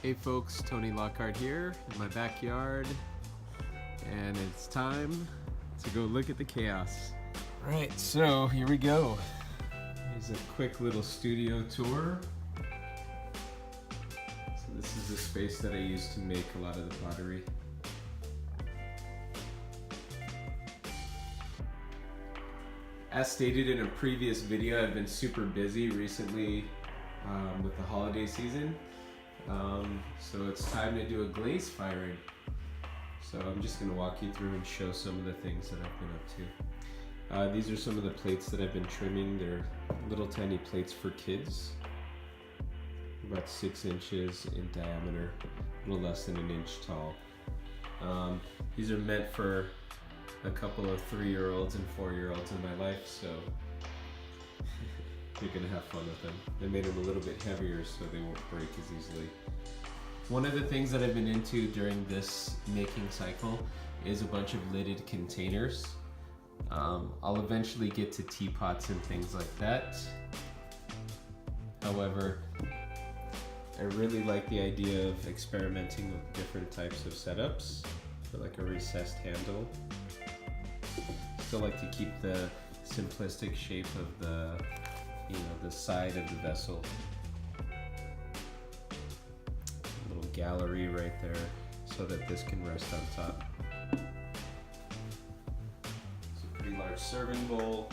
Hey folks, Tony Lockhart here in my backyard, and it's time to go look at the chaos. Alright, so here we go. Here's a quick little studio tour. So this is the space that I use to make a lot of the pottery. As stated in a previous video, I've been super busy recently with the holiday season. So it's time to do a glaze firing. So I'm just going to walk you through and show some of the things that I've been up to. These are some of the plates that I've been trimming. They're little tiny plates for kids, about 6 inches in diameter, a little less than an inch tall. These are meant for a couple of 3-year-olds and 4-year-olds in my life, so you're gonna have fun with them. I made them a little bit heavier so they won't break as easily. One of the things that I've been into during this making cycle is a bunch of lidded containers. I'll eventually get to teapots and things like that. However, I really like the idea of experimenting with different types of setups for like a recessed handle. Still like to keep the simplistic shape of the side of the vessel. A little gallery right there so that this can rest on top. It's a pretty large serving bowl.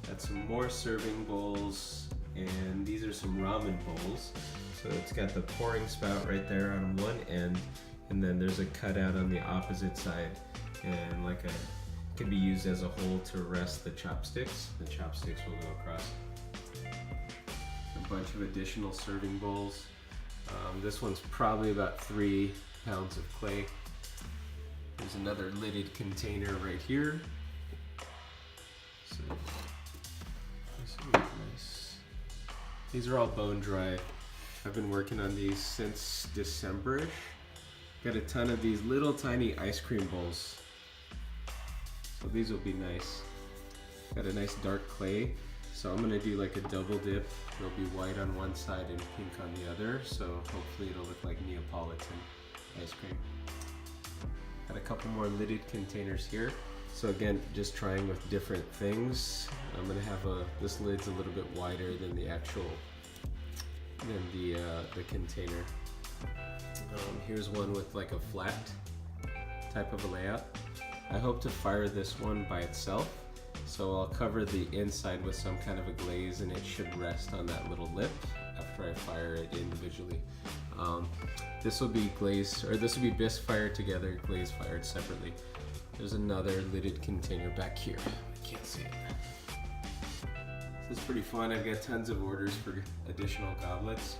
Got some more serving bowls, and these are some ramen bowls. So it's got the pouring spout right there on one end, and then there's a cutout on the opposite side, and it can be used as a hole to rest the chopsticks. The chopsticks will go across. A bunch of additional serving bowls. This one's probably about 3 pounds of clay. There's another lidded container right here. So, this will be nice. These are all bone dry. I've been working on these since December-ish. Got a ton of these little tiny ice cream bowls. So these will be nice. Got a nice dark clay. So I'm gonna do like a double dip. It'll be white on one side and pink on the other. So hopefully it'll look like Neapolitan ice cream. Got a couple more lidded containers here. So again, just trying with different things. I'm gonna have this lid's a little bit wider than the container. Here's one with like a flat type of a layout. I hope to fire this one by itself, so I'll cover the inside with some kind of a glaze, and it should rest on that little lip after I fire it individually. This will be bisque fired together, glaze fired separately. There's another lidded container back here. I can't see it. This is pretty fun. I've got tons of orders for additional goblets.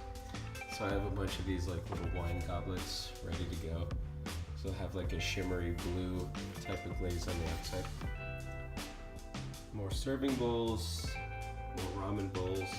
So I have a bunch of these like little wine goblets ready to go. So I'll have like a shimmery blue type of glaze on the outside. More serving bowls, more ramen bowls.